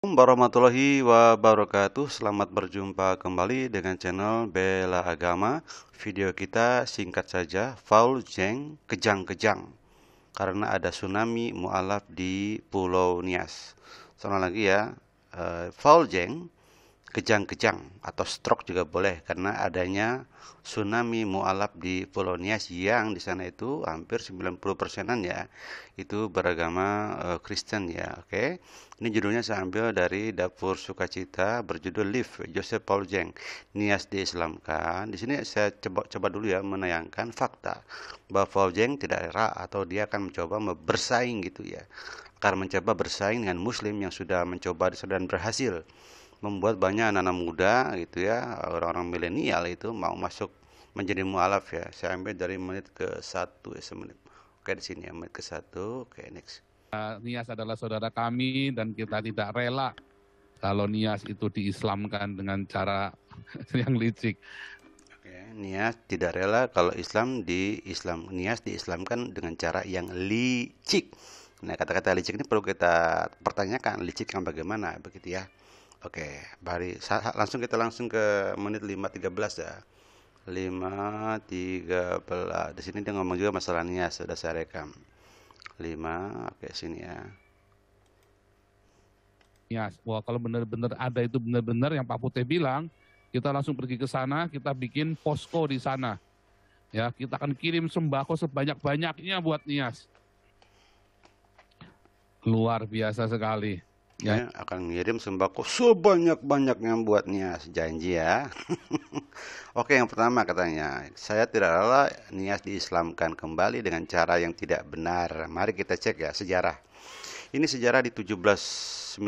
Warahmatullahi wabarakatuh. Selamat berjumpa kembali dengan channel Bela Agama. Video kita singkat saja, Faul Jeng kejang-kejang karena ada tsunami mualaf di Pulau Nias. Sama lagi ya, Faul Jeng kejang-kejang atau stroke juga boleh karena adanya tsunami mualaf di Pulau Nias yang di sana itu hampir 90%-an ya itu beragama Kristen ya. Oke. Ini judulnya saya ambil dari Dapur Sukacita berjudul Live Joseph Paul Jeng Nias diislamkan. Di sini saya coba dulu ya menayangkan fakta bahwa Paul Jeng tidak rela atau dia akan mencoba bersaing gitu ya. Akan mencoba bersaing dengan muslim yang sudah mencoba dan berhasil membuat banyak anak-anak muda gitu ya, orang-orang milenial itu mau masuk menjadi mualaf ya. Saya ambil dari menit ke 1 ya, semenit. Oke, di sini ya, menit ke 1. Oke, next. Nias adalah saudara kami dan kita tidak rela kalau Nias itu diislamkan dengan cara yang licik. Oke, Nias tidak rela kalau Nias diislamkan dengan cara yang licik. Nah, kata-kata licik ini perlu kita pertanyakan, licik yang bagaimana begitu ya. Oke, kita langsung ke menit 5.13 ya. 5.13. Di sini dia ngomong juga masalah Nias, sudah saya rekam. 5, oke sini ya. Nias, wah kalau benar-benar ada itu benar-benar yang Pak Putih bilang, kita langsung pergi ke sana, kita bikin posko di sana. Ya, kita akan kirim sembako sebanyak-banyaknya buat Nias. Luar biasa sekali. Ya, akan ngirim sembako sebanyak-banyaknya buat Nias, janji ya. Oke, yang pertama katanya, saya tidak rela Nias diislamkan kembali dengan cara yang tidak benar. Mari kita cek ya sejarah. Ini sejarah di 1796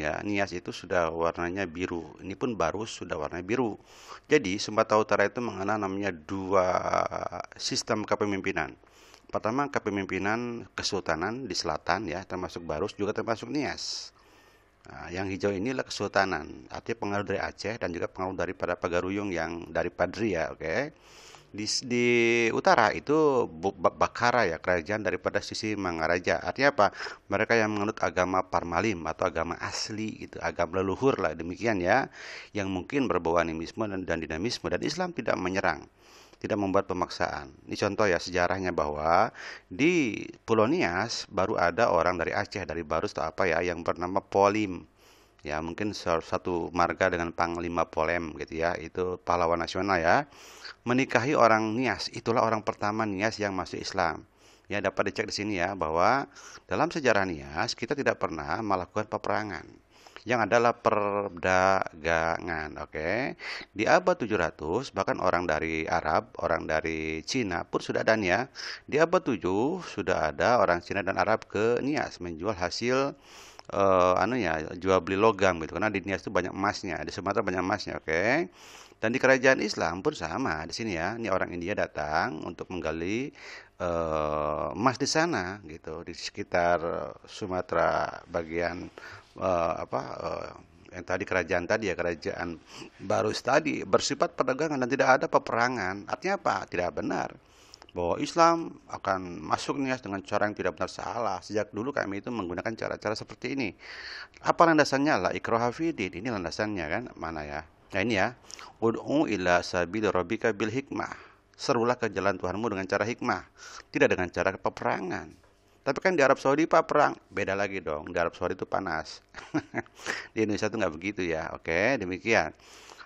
ya. Nias itu sudah warnanya biru. Ini pun baru sudah warna biru. Jadi Sumatera Utara itu mengenal namanya dua sistem kepemimpinan. Pertama, kepemimpinan kesultanan di selatan ya, termasuk Barus juga termasuk Nias. Nah, yang hijau inilah kesultanan, artinya pengaruh dari Aceh dan juga pengaruh daripada Pagaruyung yang dari Padri ya, oke. Di utara itu Bakara ya, kerajaan daripada sisi Mangaraja. Artinya apa? Mereka yang menganut agama Parmalim atau agama asli gitu, agama leluhur lah demikian ya, yang mungkin berbau animisme dan dinamisme, dan Islam tidak menyerang, tidak membuat pemaksaan. Ini contoh ya sejarahnya bahwa di Pulau Nias baru ada orang dari Aceh, dari Barus atau apa ya, yang bernama Polim. Ya, mungkin satu marga dengan Panglima Polem gitu ya. Itu pahlawan nasional ya. Menikahi orang Nias, itulah orang pertama Nias yang masuk Islam. Ya, dapat dicek di sini ya bahwa dalam sejarah Nias kita tidak pernah melakukan peperangan, yang adalah perdagangan. Oke. Di abad 700 bahkan orang dari Arab, orang dari Cina pun sudah ada ya. Di abad 7 sudah ada orang Cina dan Arab ke Nias menjual hasil jual beli logam gitu, karena di Nias itu banyak emasnya, di Sumatera banyak emasnya, oke. Dan di kerajaan Islam pun sama di sini ya. Ini orang India datang untuk menggali emas di sana gitu, di sekitar Sumatera bagian yang tadi kerajaan tadi ya, kerajaan Barus tadi bersifat perdagangan dan tidak ada peperangan. Artinya apa? Tidak benar bahwa Islam akan masuk Nias dengan cara yang tidak benar, salah. Sejak dulu kami itu menggunakan cara-cara seperti ini. Apa landasannya? La ikraha fiddin. Ini landasannya kan, mana ya? Nah ini ya. Ud'u ila sabil rabbika bil hikmah. Serulah ke jalan Tuhanmu dengan cara hikmah, tidak dengan cara peperangan. Tapi kan di Arab Saudi pak perang, beda lagi dong. Di Arab Saudi itu panas. Di Indonesia itu nggak begitu ya. Oke, demikian.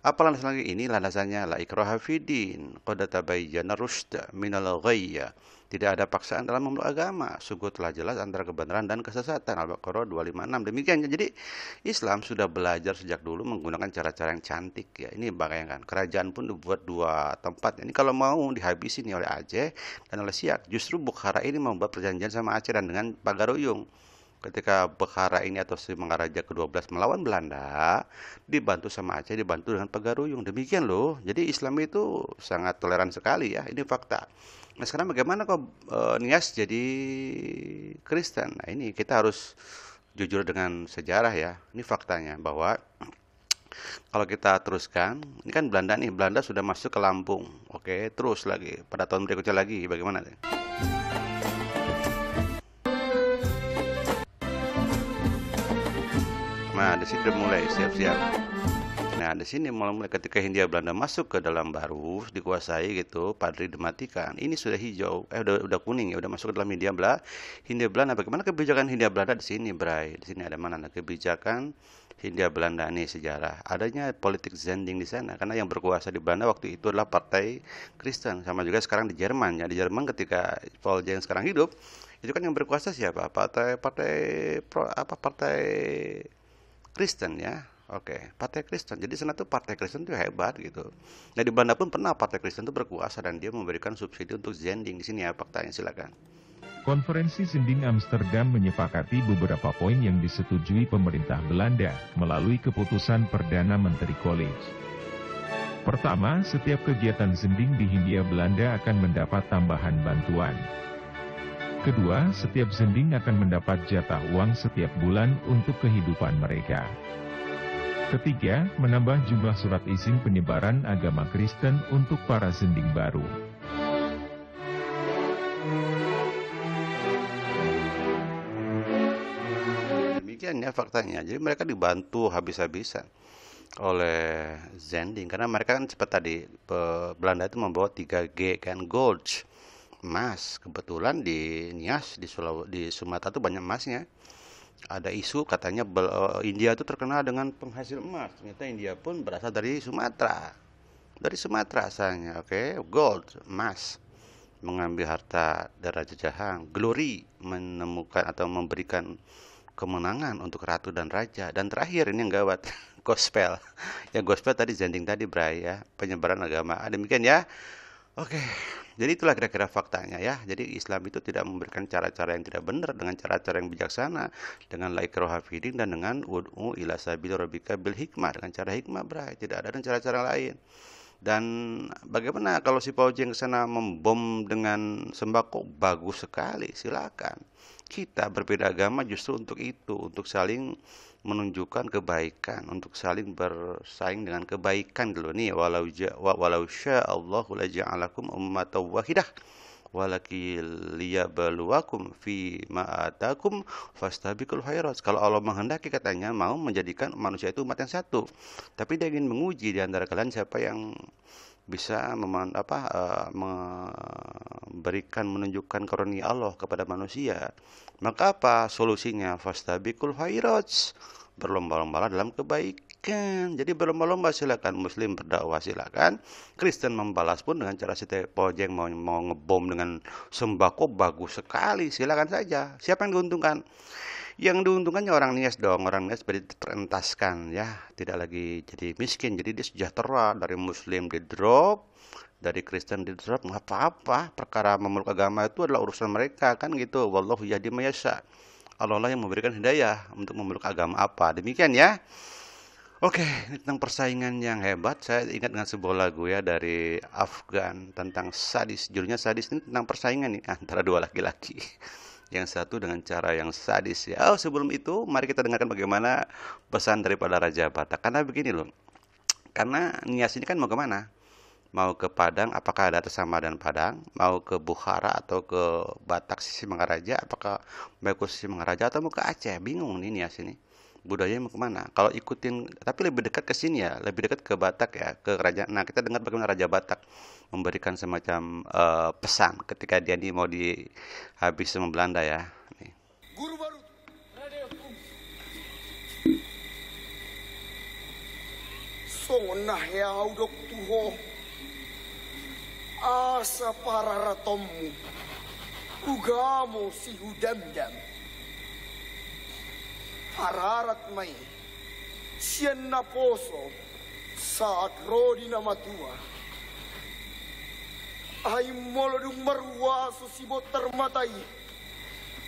Apa landasan lagi? Ini landasannya la ikraha fiddin qad tabayyana rusyd minal ghayy. Tidak ada paksaan dalam memeluk agama, sungguh telah jelas antara kebenaran dan kesesatan. Al-Baqarah 256. Demikian. Jadi Islam sudah belajar sejak dulu menggunakan cara-cara yang cantik ya. Ini bayangkan, kerajaan pun dibuat dua tempat. Ini kalau mau dihabisin oleh Aceh dan oleh Siak. Justru Bukhara ini membuat perjanjian sama Aceh dan dengan Pagaruyung. Ketika Bukhara ini atau si Mangaraja ke-12 melawan Belanda, dibantu sama Aceh, dibantu dengan Pagaruyung. Demikian loh. Jadi Islam itu sangat toleran sekali ya. Ini fakta. Nah sekarang bagaimana kok Nias jadi Kristen? Nah ini kita harus jujur dengan sejarah ya. Ini faktanya bahwa kalau kita teruskan, ini kan Belanda nih, Belanda sudah masuk ke Lampung. Oke, terus lagi pada tahun berikutnya lagi bagaimana? Nah, di sini udah mulai siap-siap. Nah, di sini mulai ketika Hindia Belanda masuk ke dalam baru dikuasai gitu, Padri dimatikan. Ini sudah hijau, udah kuning ya, udah masuk ke dalam Hindia Belanda. Bagaimana kebijakan Hindia Belanda di sini, Bray? Di sini ada mana? Nah, kebijakan Hindia Belanda nih sejarah. Adanya politik Zending di sana karena yang berkuasa di Belanda waktu itu adalah Partai Kristen. Sama juga sekarang di Jerman ya. Di Jerman ketika Paul yang sekarang hidup, itu kan yang berkuasa siapa? Partai partai partai Kristen ya. Oke, Partai Kristen. Jadi sana tuh Partai Kristen tuh hebat gitu. Nah di Belanda pun pernah Partai Kristen tuh berkuasa dan dia memberikan subsidi untuk Zending. Di sini ya faktanya, silakan. Konferensi Zending Amsterdam menyepakati beberapa poin yang disetujui pemerintah Belanda melalui keputusan Perdana Menteri College. Pertama, setiap kegiatan Zending di Hindia Belanda akan mendapat tambahan bantuan. Kedua, setiap Zending akan mendapat jatah uang setiap bulan untuk kehidupan mereka. Ketiga, menambah jumlah surat izin penyebaran agama Kristen untuk para Zending baru. Demikian ya faktanya. Jadi mereka dibantu habis-habisan oleh Zending karena mereka kan seperti tadi Belanda itu membawa 3G kan, gold, emas. Kebetulan di Nias di Sumatera itu banyak emasnya. Ada isu katanya India itu terkenal dengan penghasil emas. Ternyata India pun berasal dari Sumatera. Dari Sumatera asalnya, oke. Gold, emas. Mengambil harta dari Raja Jahang. Glory, menemukan atau memberikan kemenangan untuk ratu dan raja. Dan terakhir ini yang gawat, gospel. Ya gospel tadi Zending tadi, Bray ya. Penyebaran agama. Demikian ya. Oke, jadi itulah kira-kira faktanya ya. Jadi Islam itu tidak memberikan cara-cara yang tidak benar dengan cara-cara yang bijaksana, dengan la ikraha fid-din dan dengan ud'u ila sabili rabbika bil hikmah, dengan cara hikmah, Bray. Tidak ada dengan cara-cara lain. Dan bagaimana kalau si Paujeng ke sana membom dengan sembako? Bagus sekali, silakan. Kita berbeda agama justru untuk itu, untuk saling menunjukkan kebaikan, untuk saling bersaing dengan kebaikan dulu nih. Walau sya'allahu laja'alakum ummatan wahidah walakin liyabluwakum fi ma atakum fastabiqul khairat. Kalau Allah menghendaki katanya mau menjadikan manusia itu umat yang satu, tapi dia ingin menguji di antara kalian siapa yang bisa memberikan menunjukkan karunia Allah kepada manusia. Maka apa solusinya? Fastabiqul khairat, berlomba-lomba dalam kebaikan. Jadi berlomba-lomba silakan, Muslim berdakwah silakan, Kristen membalas pun dengan cara setiap Pojeng mau ngebom dengan sembako, bagus sekali, silakan saja. Siapa yang diuntungkan? Yang diuntungkannya orang Nias dong, orang Nias berarti terentaskan ya, tidak lagi jadi miskin, jadi dia sejahtera. Dari Muslim di drop, dari Kristen di drop, nggak apa-apa. Perkara memeluk agama itu adalah urusan mereka kan gitu. Wallahu yahdi may yasha. Allah lah yang memberikan hidayah untuk memeluk agama apa. Demikian ya. Oke, ini tentang persaingan yang hebat. Saya ingat dengan sebuah lagu ya dari Afgan tentang sadis. Judulnya Sadis, ini tentang persaingan nih antara dua laki-laki. Yang satu dengan cara yang sadis ya. Oh, sebelum itu mari kita dengarkan bagaimana pesan daripada Raja Batak. Karena begini loh. Karena Nias ini kan mau kemana? Mau ke Padang, apakah ada Tesama dan Padang? Mau ke Bukhara atau ke Batak sisi Mangaraja? Apakah mau ke sisi Mangaraja atau mau ke Aceh? Bingung nih Nias ini. Budayanya mau kemana? Kalau ikutin, tapi lebih dekat ke sini ya, lebih dekat ke Batak ya, ke kerajaan. Nah, kita dengar bagaimana Raja Batak memberikan semacam pesan ketika dia mau dihabis sama Belanda ya. Nih. Guru baru. Songna ya udok tuho. Asa para ratommu. Ugamo si hudamdam. Hararat mai, sian na poso, saat rodi na matua. Ay molodung marwa susibot termatai,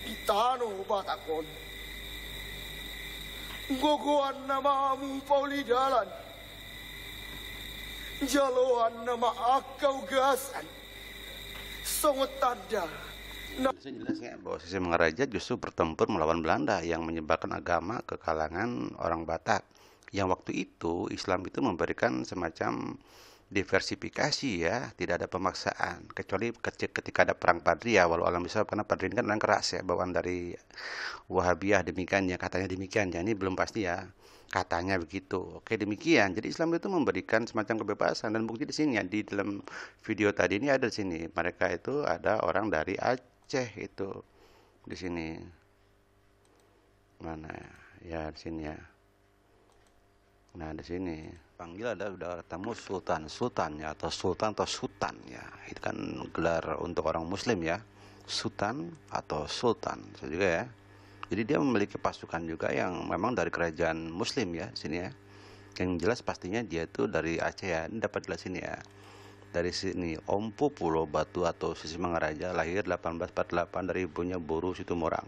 itano batakon. Gogoan na maamu pauli dalan, jaloan na maakaw gasan, songot tanda. Jelas ya bahwa sisi Mangaraja justru bertempur melawan Belanda yang menyebarkan agama ke kalangan orang Batak. Yang waktu itu Islam itu memberikan semacam diversifikasi ya, tidak ada pemaksaan. Kecuali ketika ada perang Padri ya, walau alam bisa karena Padri ini kan orang keras ya, bawaan dari Wahabiyah demikian ya, katanya demikian ya, ini belum pasti ya. Katanya begitu. Oke, demikian. Jadi Islam itu memberikan semacam kebebasan, dan bukti di sini ya, di dalam video tadi ini ada di sini. Mereka itu ada orang dari Aceh itu di sini. Mana ya? Di sini ya. Nah, di sini panggil ada udah ketemu sultan ya, atau sultan ya. Itu kan gelar untuk orang muslim ya. Sultan atau sultan. So juga ya. Jadi dia memiliki pasukan juga yang memang dari kerajaan muslim ya di sini ya. Yang jelas pastinya dia itu dari Aceh ya. Ini dapat jelas sini ya. Dari sini Ompu Pulau Batu atau Sisingamaraja, lahir 1848 dari ibunya Boru Situmorang.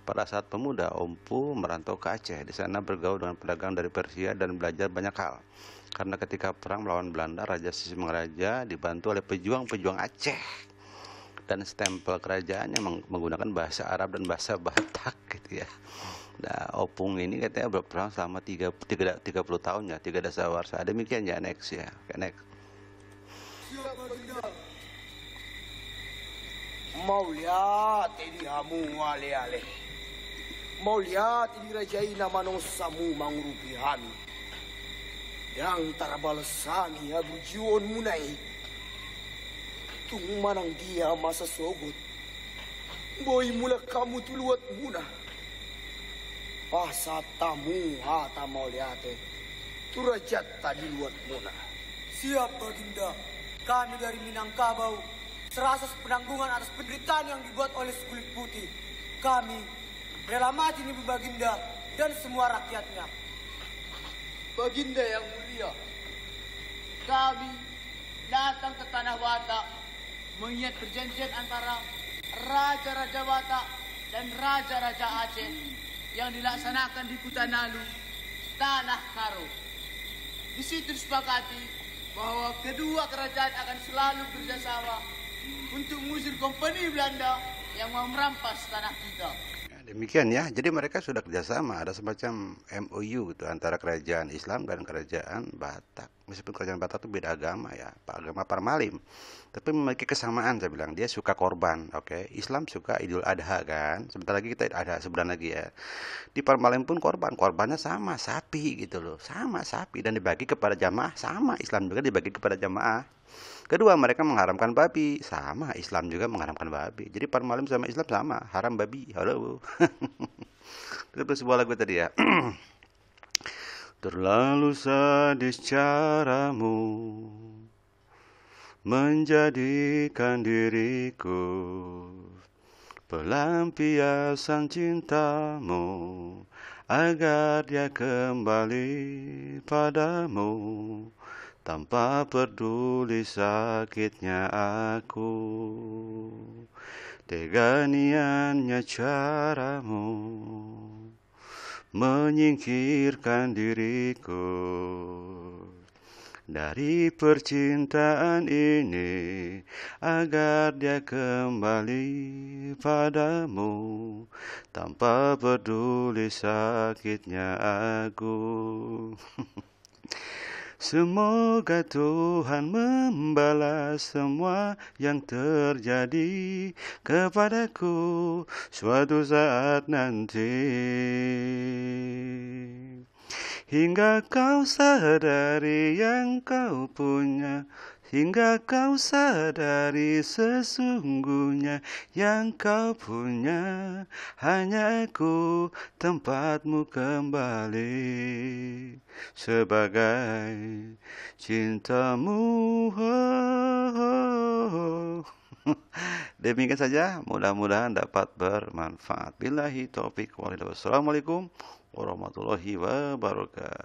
Pada saat pemuda, Ompu merantau ke Aceh. Di sana bergaul dengan pedagang dari Persia dan belajar banyak hal. Karena ketika perang melawan Belanda, Raja Sisingamaraja dibantu oleh pejuang-pejuang Aceh. Dan stempel kerajaannya menggunakan bahasa Arab dan bahasa Batak gitu ya. Nah, Opung ini katanya berperang selama 30 tahun ya, 3 dasawarsa. Demikian ya, next ya. Oke, next. Siap, Baginda. Mau lihat ini hamu ale-ale. Mau lihat ini rajaina manosamu mangurupi hami. Yang tarabalasani abu jiwon munai. Tung manang dia masa sogot. Boy mula kamu tuluat muna. Pasatamu hata mau liate. Turajat tadi luat muna. Siap, Baginda. Kami dari Minangkabau serasa penanggungan atas penderitaan yang dibuat oleh sekulit putih. Kami rela mati nih Baginda dan semua rakyatnya. Baginda yang mulia, kami datang ke Tanah Batak mengingat perjanjian antara Raja-Raja Batak dan Raja-Raja Aceh yang dilaksanakan di Kutanalu, Tanah Karo. Di situ disepakati bahwa kedua kerajaan akan selalu bekerjasama untuk mengusir kompeni Belanda yang mau merampas tanah kita. Demikian ya, jadi mereka sudah kerjasama, ada semacam MOU gitu antara kerajaan Islam dan kerajaan Batak. Meskipun kerajaan Batak itu beda agama ya, agama Parmalim, tapi memiliki kesamaan. Saya bilang dia suka korban, oke? Islam suka Idul Adha kan, sebentar lagi kita ada sebulan lagi ya. Di Parmalim pun korbannya sama, sapi gitu loh, sama sapi, dan dibagi kepada jamaah, sama Islam juga dibagi kepada jamaah. Kedua, mereka mengharamkan babi, sama Islam juga mengharamkan babi. Jadi Parmalim sama Islam sama, haram babi. Halo. Itu sebuah lagu tadi ya. Terlalu sadis caramu menjadikan diriku pelampiasan cintamu agar dia kembali padamu. Tanpa peduli sakitnya aku, tega niatnya caramu menyingkirkan diriku dari percintaan ini agar dia kembali padamu tanpa peduli sakitnya aku. Semoga Tuhan membalas semua yang terjadi kepadaku suatu saat nanti. Hingga kau sadari yang kau punya, hingga kau sadari sesungguhnya yang kau punya hanya aku, tempatmu kembali sebagai cintamu. Demikian saja, mudah-mudahan dapat bermanfaat. Billahi taufik walhidayah. Wassalamualaikum warahmatullahi wabarakatuh.